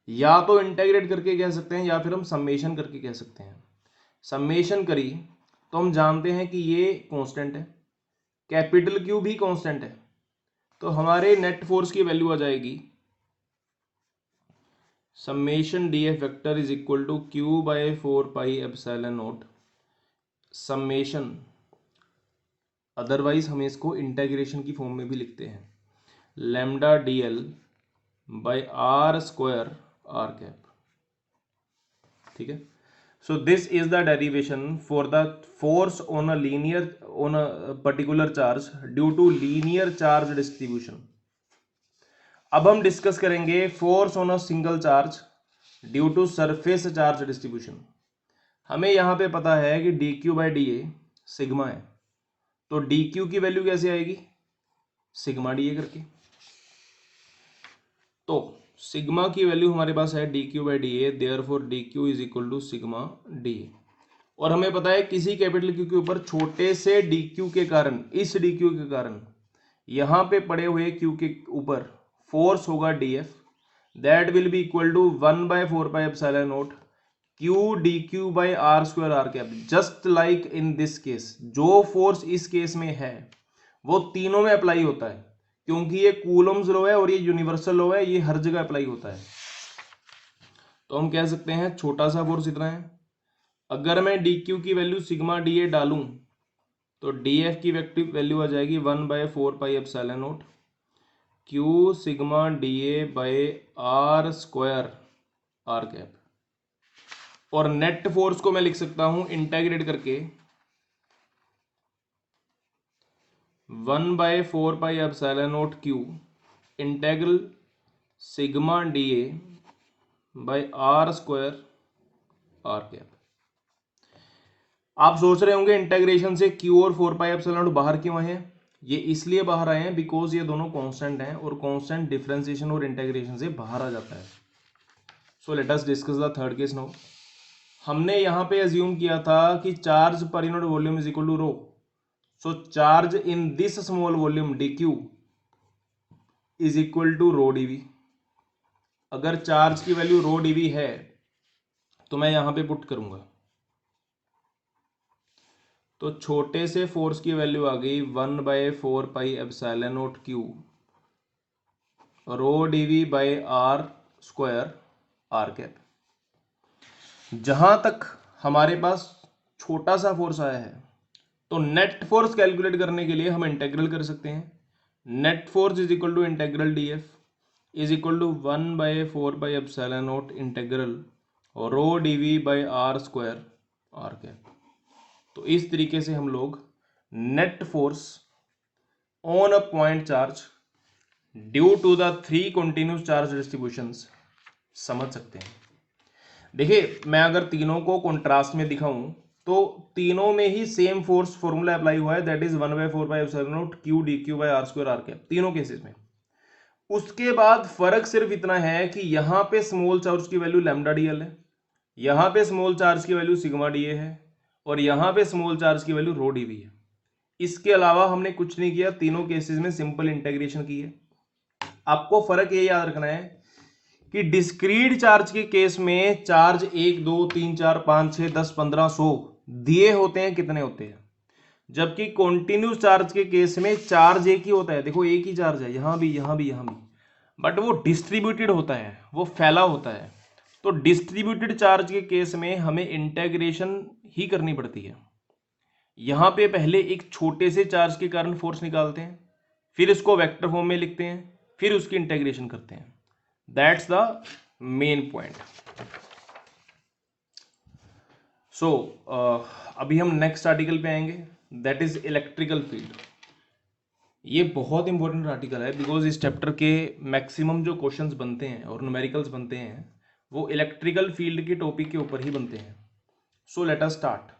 या तो इंटेग्रेट करके कह सकते हैं या फिर हम समेशन करके कह सकते हैं। समेशन करी तो हम जानते हैं कि ये कांस्टेंट है, कैपिटल क्यू भी कांस्टेंट है, तो हमारे नेट फोर्स की वैल्यू आ जाएगी summation D F vector is equal to Q by 4πε0 summation, otherwise हम इसको इंटेग्रेशन की फॉर्म में भी लिखते हैं, lambda D L by R square R cap. ठीक है, so this is the derivation for the force on a particular charge due to linear charge distribution. अब हम डिस्कस करेंगे force on a single charge due to surface charge distribution. हमें यहां पे पता है कि D Q by D A sigma है, तो डी क्यू की वैल्यू कैसे आएगी? सिग्मा डी ए करके। तो सिग्मा की वैल्यू हमारे पास है D Q by D A, therefore D Q is equal to sigma D A. और हमें पता है किसी कैपिटल क्यू के ऊपर छोटे से डी क्यू के कारण, इस डी क्यू के कारण यहां पे पड़े हुए क्यू के ऊपर फोर्स होगा D F, that will be equal to 1/4πε0 Q D Q by R square R cap. Just like in this case, जो फोर्स इस केस में है वो तीनों में अप्लाई होता है, क्योंकि ये कूलम्स लॉ है और ये यूनिवर्सल लॉ है, ये हर जगह अप्लाई होता है। तो हम कह सकते हैं छोटा सा फोर्स इतना है। अगर मैं डी क्यू की वैल्यू सिग्मा डी ए डालूं तो डी एफ की वैल्यू आ जाएगी 1/4πε0 Q sigma D A by R square R cap. और नेट फोर्स को मैं लिख सकता हूं इंटेग्रेट करके 1/4πε0 Q integral sigma D A by R square R cap. आप सोच रहे होंगे इंटेग्रेशन से क्यू और 4πε0 बाहर क्यों आए हैं? ये इसलिए बाहर आए हैं बिकॉज ये दोनों कांस्टेंट हैं और कांस्टेंट डिफरेंशिएशन और इंटेग्रेशन से बाहर आ जाता है। So let us discuss the third case now. हमने यहां पे अज्यूम किया था कि charge per unit volume is equal to rho. So charge in this small volume D Q is equal to rho D V. अगर चार्ज की वैल्यू रो डी वी है तो मैं यहां पे पुट करूंगा, तो छोटे से फोर्स की वैल्यू आ गई 1/4πε0 Q rho D V by R square R cap. जहां तक हमारे पास छोटा सा फोर्स आया है तो नेट फोर्स कैलकुलेट करने के लिए हम इंटेग्रल कर सकते हैं। Net force is equal to integral D F is equal to 1/4πε0 integral rho D V by R square R cap. तो इस तरीके से हम लोग net force on a point charge due to the 3 continuous charge distributions समझ सकते हैं। देखिए, मैं अगर तीनों को कंट्रास्ट में दिखाऊं तो तीनों में ही सेम फोर्स फॉर्मूला अप्लाई हुआ है, that is 1/4πε0 Q D Q by R square R cap, तीनों केसेस में। उसके बाद फर्क सिर्फ इतना है कि यहां पे स्मॉल चार्ज की वैल्यू लैम्डा डी एल है, यहां पे स्मॉल चार्ज की वैल्यू सिग्मा डी ए है और यहां पे स्मॉल चार्ज की वैल्यू रो डी वी है। इसके अलावा हमने कुछ नहीं किया, तीनों केसेस में सिंपल इंटीग्रेशन की है। आपको फर्क ये याद रखना है कि डिस्क्रीट चार्ज के केस में चार्ज 1 2 3 4 5 6 10 15 100 दिए होते हैं, कितने होते हैं, जबकि कॉन्टिन्यूस चार्ज के केस में चार्ज एक ही होता है। देखो एक ही चार्ज है, यहां भी यहां भी यहां भी, बट वो डिस्ट्रीब्यूटेड होता है, वो फैला होता है। तो डिस्ट्रीब्यूटेड चार्ज के केस में हमें इंटेग्रेशन ही करनी पड़ती है। यहां पे पहले एक छोटे से चार्ज के कारण फोर्स निकालते हैं, फिर इसको वेक्टर फॉर्म में लिखते हैं, फिर उसकी इंटेग्रेशन करते हैं। That's the main point. So अभी हम नेक्स्ट आर्टिकल पे आएंगे, दैट इज इलेक्ट्रिकल फील्ड। ये बहुत इंपॉर्टेंट आर्टिकल है बिकॉज इस चैप्टर के मैक्सिमम जो क्वेश्चंस बनते हैं और न्यूमेरिकल्स बनते हैं वो इलेक्ट्रिकल फील्ड के टॉपिक के ऊपर ही बनते हैं। सो लेट अस स्टार्ट।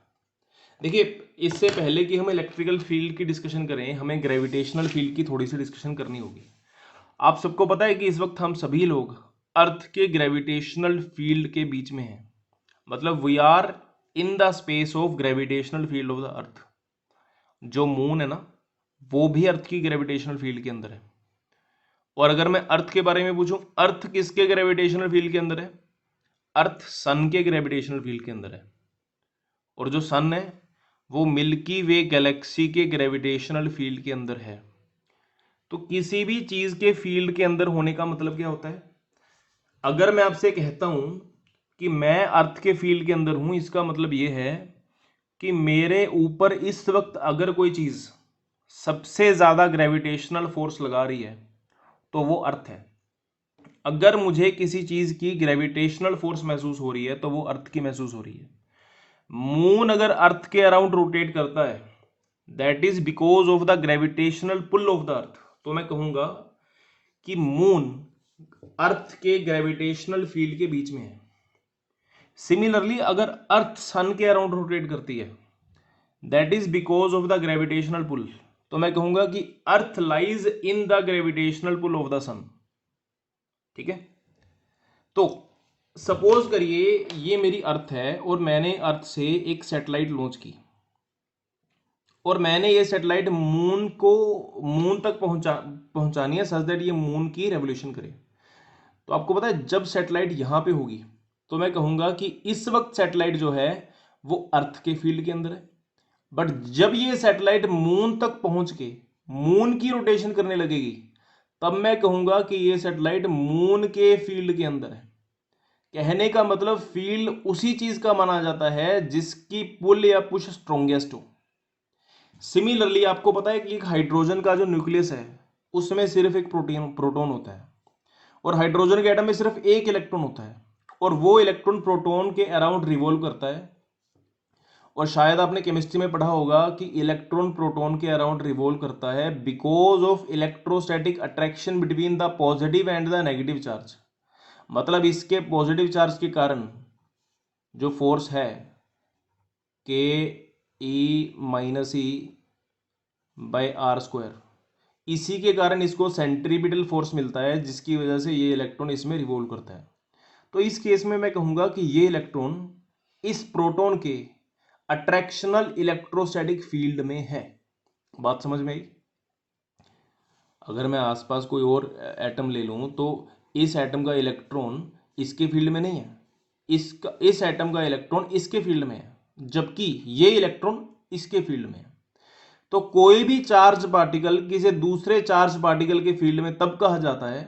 देखिए, इससे पहले कि हम इलेक्ट्रिकल फील्ड की डिस्कशन करें, हमें ग्रेविटेशनल फील्ड की थोड़ी सी डिस्कशन करनी होगी। आप सबको पता है कि इस वक्त हम सभी लोग अर्थ के ग्रेविटेशनल फील्ड के बीच में हैं, मतलब we are in the space of gravitational field of the earth. जो मून है ना, वो भी अर्थ की ग्रेविटेशनल फील्ड के अंदर है। और अगर मैं अर्थ के बारे में पूछूं, अर्थ किसके ग्रेविटेशनल फील्ड के अंदर है? अर्थ सन के ग्रेविटेशनल फील्ड के अंदर है। और जो सन है वो मिल्की वे गैलेक्सी के ग्रेविटेशनल फील्ड के अंदर है। तो किसी भी चीज के फील्ड के अंदर होने का मतलब क्या होता है? अगर मैं आपसे कहता हूं कि मैं अर्थ के फील्ड के अंदर हूं, इसका मतलब यह है कि मेरे ऊपर इस वक्त अगर कोई चीज सबसे ज्यादा ग्रेविटेशनल फोर्स लगा रही है तो वो अर्थ है। अगर मुझे किसी चीज की ग्रेविटेशनल फोर्स महसूस हो रही है तो वो अर्थ की महसूस हो रही है। मून अगर अर्थ के अराउंड रोटेट करता है, that is because of the gravitational pull of the earth. तो मैं कहूंगा कि मून अर्थ के ग्रेविटेशनल फील्ड के बीच में है। सिमिलरली अगर अर्थ सन के अराउंड रोटेट करती है, that is because of the gravitational pull. तो मैं कहूंगा कि earth lies in the gravitational pull of the sun. ठीक है, तो सपोज करिए ये मेरी अर्थ है और मैंने अर्थ से एक सैटेलाइट लॉन्च की और मैंने ये सैटेलाइट मून तक पहुंचानी है, सच दैट ये मून की रेवोल्यूशन करे। तो आपको पता है जब सैटेलाइट यहां पे होगी तो मैं कहूंगा कि इस वक्त सैटेलाइट जो है वो अर्थ के फील्ड के अंदर है। बट जब ये सैटेलाइट मून तक पहुंच के मून की रोटेशन करने लगेगी, तब मैं कहूंगा कि ये सैटेलाइट मून के फील्ड के अंदर है। कहने का मतलब फील्ड उसी चीज का माना जाता है जिसकी पुल या पुश स्ट्रोंगेस्ट हो। सिमिलरली आपको पता है कि एक हाइड्रोजन का जो न्यूक्लियस है उसमें सिर्फ एक प्रोटॉन होता है और हाइड्रोजन के एटम में सिर्फ एक इलेक्ट्रॉन होता है और वो इलेक्ट्रॉन प्रोटॉन के अराउंड रिवॉल्व करता है। और शायद आपने केमिस्ट्री में पढ़ा होगा कि इलेक्ट्रॉन प्रोटॉन के अराउंड रिवॉल्व करता है because of electrostatic attraction between the positive and the negative charge. मतलब इसके पॉजिटिव चार्ज के कारण जो फोर्स है K E minus E by R square, इसी के कारण इसको सेंट्रीपिटल फोर्स मिलता है जिसकी वजह से ये इलेक्ट्रॉन इसमें रिवॉल्व करता है। तो इस केस में मैं कहूंगा कि ये इलेक्ट्रॉन इस प्रोटॉन के अट्रैक्शनल इलेक्ट्रोस्टैटिक फील्ड में है। बात समझ में आई? अगर मैं आसपास कोई और एटम ले लूं तो इस एटम का इलेक्ट्रॉन इसके फील्ड में नहीं है, इस एटम का इलेक्ट्रॉन इसके फील्ड में है, जबकि ये इलेक्ट्रॉन इसके फील्ड में है। तो कोई भी चार्ज पार्टिकल किसी दूसरे चार्ज पार्टिकल के फील्ड में तब कहा जाता है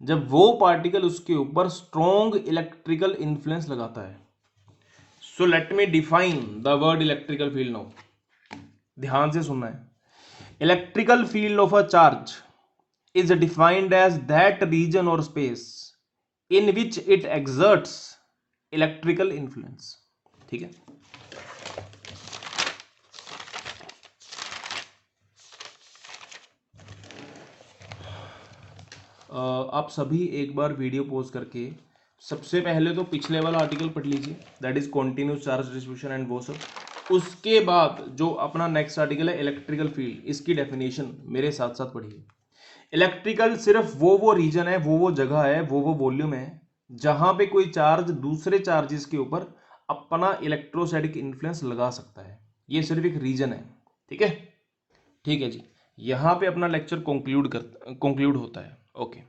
जब वो पार्टिकल उसके ऊपर स्ट्रॉन्ग इलेक्ट्रिकल इन्फ्लुएंस लगाता है। So let me define the word electrical field now. ध्यान से सुनना है। Electrical field of a charge is defined as that region or space in which it exerts electrical influence। ठीक है, आप सभी एक बार वीडियो पॉज करके सबसे पहले तो पिछले वाला आर्टिकल पढ़ लीजिए, that is continuous charge distribution and वो सब। उसके बाद जो अपना नेक्स्ट आर्टिकल है इलेक्ट्रिकल फील्ड, इसकी डेफिनेशन मेरे साथ साथ पढ़िए। इलेक्ट्रिकल सिर्फ वो रीजन है, वो जगह है, वो वॉल्यूम है जहां पे कोई चार्ज दूसरे चार्जेस के ऊपर अपना इलेक्ट्रोस्टैटिक इन्फ्लुएंस लगा सकता है। ये सिर्फ एक रीजन है। ठीक है, ठीक है जी, यहां पे अपना लेक्चर कंक्लूड होता है। ओके।